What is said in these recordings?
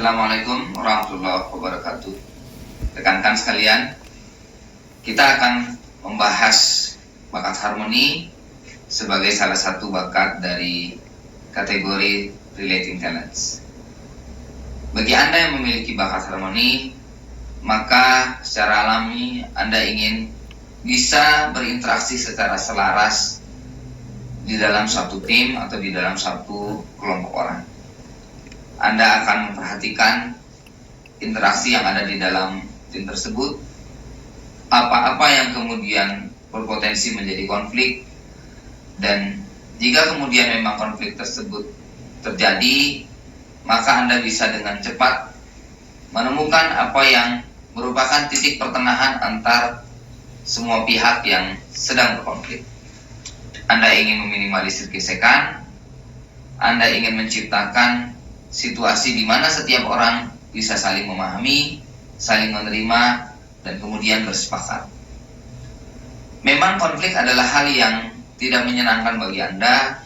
Assalamualaikum warahmatullahi wabarakatuh. Rekan-rekan sekalian, kita akan membahas bakat harmoni sebagai salah satu bakat dari kategori relating talents. Bagi Anda yang memiliki bakat harmoni, maka secara alami Anda ingin bisa berinteraksi secara selaras di dalam satu tim atau di dalam satu kelompok orang. Anda akan memperhatikan interaksi yang ada di dalam tim tersebut, apa-apa yang kemudian berpotensi menjadi konflik, dan jika kemudian memang konflik tersebut terjadi, maka Anda bisa dengan cepat menemukan apa yang merupakan titik pertengahan antar semua pihak yang sedang berkonflik. Anda ingin meminimalisir gesekan, Anda ingin menciptakan situasi di mana setiap orang bisa saling memahami, saling menerima, dan kemudian bersepakat. Memang konflik adalah hal yang tidak menyenangkan bagi Anda,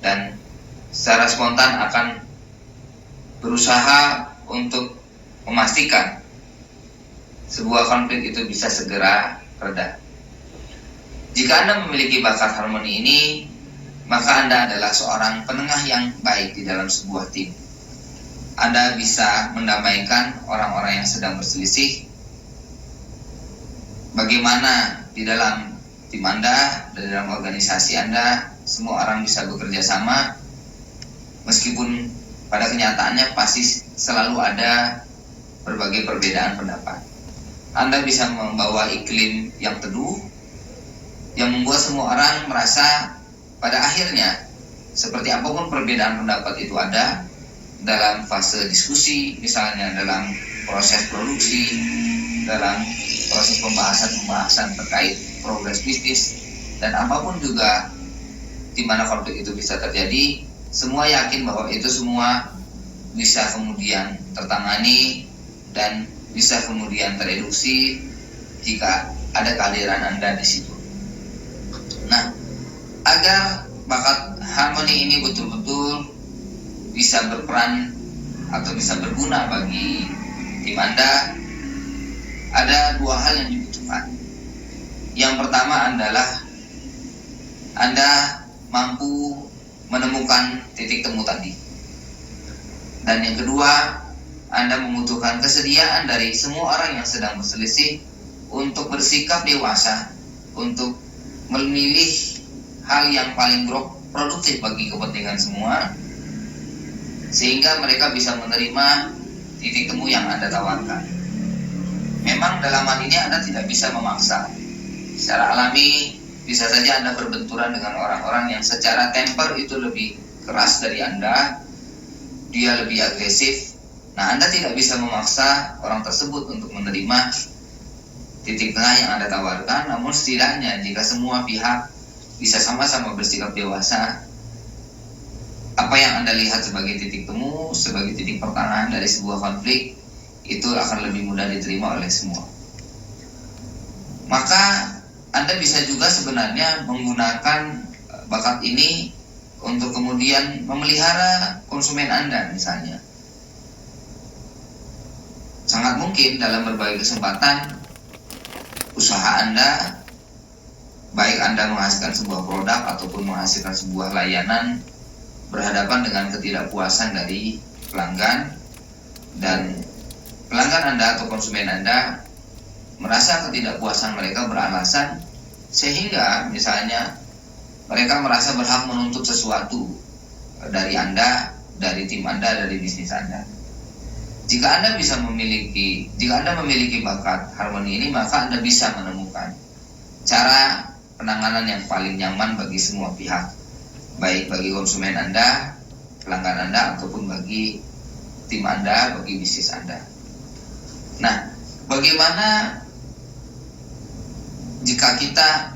dan secara spontan akan berusaha untuk memastikan sebuah konflik itu bisa segera reda. Jika Anda memiliki bakat harmoni ini, maka Anda adalah seorang penengah yang baik di dalam sebuah tim. Anda bisa mendamaikan orang-orang yang sedang berselisih. Bagaimana di dalam tim Anda, di dalam organisasi Anda, semua orang bisa bekerja sama, meskipun pada kenyataannya pasti selalu ada berbagai perbedaan pendapat. Anda bisa membawa iklim yang teduh, yang membuat semua orang merasa pada akhirnya seperti apapun perbedaan pendapat itu ada, dalam fase diskusi, misalnya dalam proses produksi, dalam proses pembahasan terkait progres bisnis, dan apapun juga di mana konflik itu bisa terjadi, semua yakin bahwa itu semua bisa kemudian tertangani dan bisa kemudian tereduksi jika ada kehadiran Anda di situ. Nah, agar bakat harmoni ini betul-betul bisa berperan atau bisa berguna bagi tim Anda, ada dua hal yang dibutuhkan. Yang pertama adalah Anda mampu menemukan titik temu tadi. Dan yang kedua, Anda membutuhkan kesediaan dari semua orang yang sedang berselisih untuk bersikap dewasa, untuk memilih hal yang paling produktif bagi kepentingan semua, sehingga mereka bisa menerima titik temu yang Anda tawarkan. Memang dalam hal ini Anda tidak bisa memaksa. Secara alami bisa saja Anda berbenturan dengan orang-orang yang secara temper itu lebih keras dari Anda, dia lebih agresif. Nah, Anda tidak bisa memaksa orang tersebut untuk menerima titik tengah yang Anda tawarkan, namun setidaknya jika semua pihak bisa sama-sama bersikap dewasa, apa yang Anda lihat sebagai titik temu, sebagai titik pertengahan dari sebuah konflik, itu akan lebih mudah diterima oleh semua. Maka Anda bisa juga sebenarnya menggunakan bakat ini untuk kemudian memelihara konsumen Anda misalnya. Sangat mungkin dalam berbagai kesempatan usaha Anda, baik Anda menghasilkan sebuah produk ataupun menghasilkan sebuah layanan, berhadapan dengan ketidakpuasan dari pelanggan, dan pelanggan Anda atau konsumen Anda merasa ketidakpuasan mereka beralasan, sehingga misalnya mereka merasa berhak menuntut sesuatu dari Anda, dari tim Anda, dari bisnis Anda. Jika Anda memiliki bakat harmoni ini, maka Anda bisa menemukan cara penanganan yang paling nyaman bagi semua pihak, baik bagi konsumen Anda, pelanggan Anda, ataupun bagi tim Anda, bagi bisnis Anda. Nah, bagaimana jika kita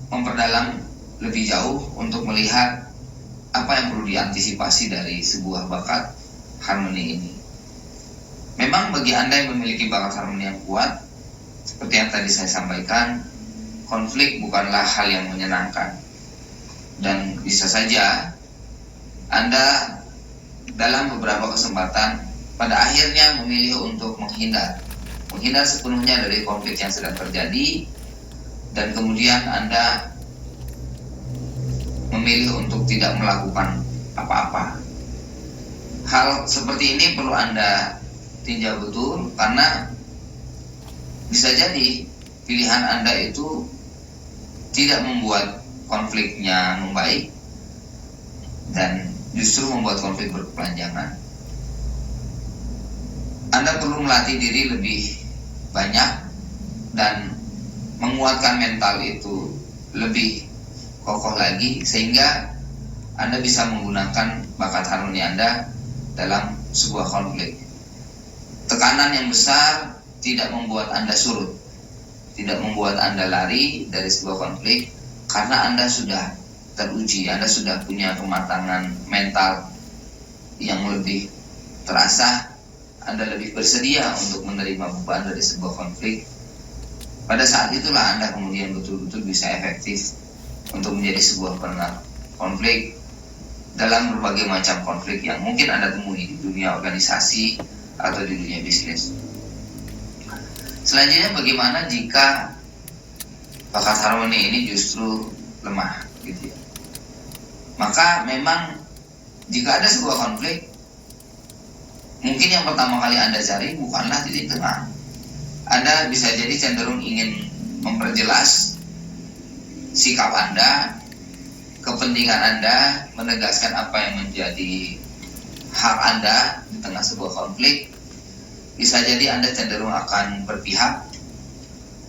memperdalam lebih jauh untuk melihat apa yang perlu diantisipasi dari sebuah bakat harmoni ini? Memang bagi Anda yang memiliki bakat harmoni yang kuat, seperti yang tadi saya sampaikan, konflik bukanlah hal yang menyenangkan. Dan bisa saja Anda dalam beberapa kesempatan pada akhirnya memilih untuk menghindar sepenuhnya dari konflik yang sedang terjadi, dan kemudian Anda memilih untuk tidak melakukan apa-apa. Hal seperti ini perlu Anda tinjau betul, karena bisa jadi pilihan Anda itu tidak membuat konfliknya membaik dan justru membuat konflik berkepanjangan. Anda perlu melatih diri lebih banyak dan menguatkan mental itu lebih kokoh lagi, sehingga Anda bisa menggunakan bakat harmoni Anda dalam sebuah konflik. Tekanan yang besar tidak membuat Anda surut, tidak membuat Anda lari dari sebuah konflik, karena Anda sudah teruji, Anda sudah punya kematangan mental yang lebih terasa. Anda lebih bersedia untuk menerima beban dari sebuah konflik. Pada saat itulah Anda kemudian betul-betul bisa efektif untuk menjadi sebuah penengah konflik dalam berbagai macam konflik yang mungkin Anda temui di dunia organisasi atau di dunia bisnis. Selanjutnya, bagaimana jika bakat harmoni ini justru lemah, gitu ya? Maka memang jika ada sebuah konflik, mungkin yang pertama kali Anda cari bukanlah titik tengah. Anda bisa jadi cenderung ingin memperjelas sikap Anda, kepentingan Anda, menegaskan apa yang menjadi hak Anda di tengah sebuah konflik. Bisa jadi Anda cenderung akan berpihak,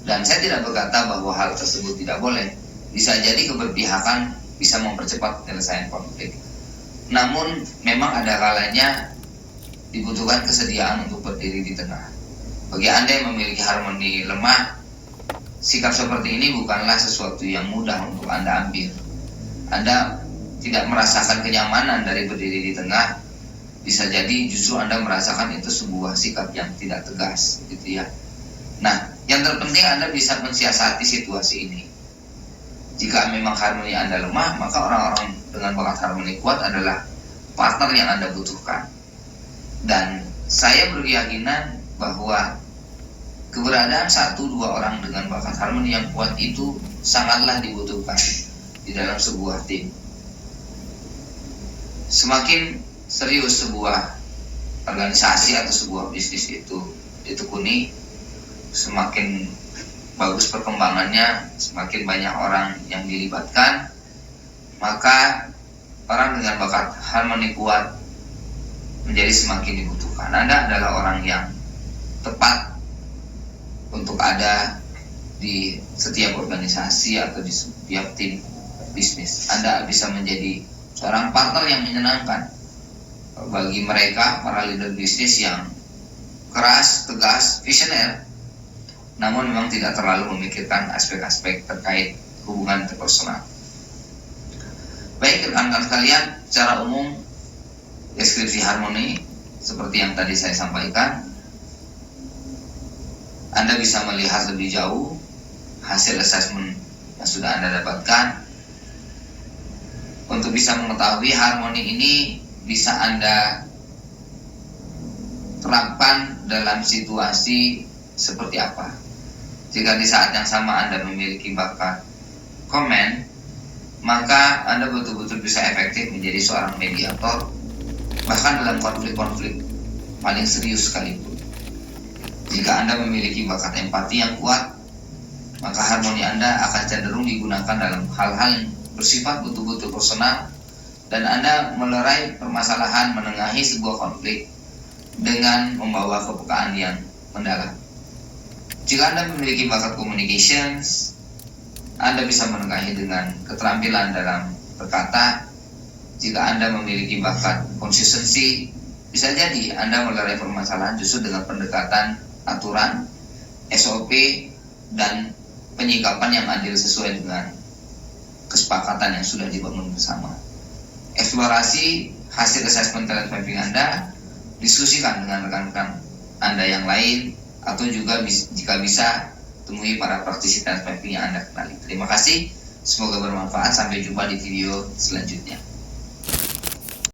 dan saya tidak berkata bahwa hal tersebut tidak boleh. Bisa jadi keberpihakan bisa mempercepat penyelesaian konflik. Namun memang ada kalanya dibutuhkan kesediaan untuk berdiri di tengah. Bagi Anda yang memiliki harmoni lemah, sikap seperti ini bukanlah sesuatu yang mudah untuk Anda ambil. Anda tidak merasakan kenyamanan dari berdiri di tengah. Bisa jadi justru Anda merasakan itu sebuah sikap yang tidak tegas, gitu ya. Nah, yang terpenting Anda bisa mensiasati situasi ini. Jika memang harmoni Anda lemah, maka orang-orang dengan bakat harmoni kuat adalah partner yang Anda butuhkan. Dan saya berkeyakinan bahwa keberadaan 1-2 orang dengan bakat harmoni yang kuat itu sangatlah dibutuhkan di dalam sebuah tim. Semakin serius sebuah organisasi atau sebuah bisnis itu ditekuni, semakin bagus perkembangannya, semakin banyak orang yang dilibatkan, maka orang dengan bakat harmoni kuat menjadi semakin dibutuhkan. Anda adalah orang yang tepat untuk ada di setiap organisasi atau di setiap tim bisnis. Anda bisa menjadi seorang partner yang menyenangkan bagi mereka, para leader bisnis yang keras, tegas, visioner, namun memang tidak terlalu memikirkan aspek-aspek terkait hubungan interpersonal. Baik rekan-rekan sekalian, secara umum deskripsi harmoni seperti yang tadi saya sampaikan, Anda bisa melihat lebih jauh hasil assessment yang sudah Anda dapatkan. Untuk bisa mengetahui harmoni ini bisa Anda terapkan dalam situasi seperti apa. Jika di saat yang sama Anda memiliki bakat komen, maka Anda betul-betul bisa efektif menjadi seorang mediator, bahkan dalam konflik-konflik paling serius sekalipun. Jika Anda memiliki bakat empati yang kuat, maka harmoni Anda akan cenderung digunakan dalam hal-hal yang bersifat betul-betul personal, dan Anda melerai permasalahan, menengahi sebuah konflik dengan membawa kepekaan yang mendalam. Jika Anda memiliki bakat communications, Anda bisa menengahi dengan keterampilan dalam berkata. Jika Anda memiliki bakat consistency, bisa jadi Anda melerai permasalahan justru dengan pendekatan aturan, SOP, dan penyikapan yang adil sesuai dengan kesepakatan yang sudah dibangun bersama. Eksplorasi hasil assessment talent mapping Anda, diskusikan dengan rekan-rekan Anda yang lain, atau juga jika bisa temui para praktisi talent mapping yang Anda kenali. Terima kasih, semoga bermanfaat. Sampai jumpa di video selanjutnya.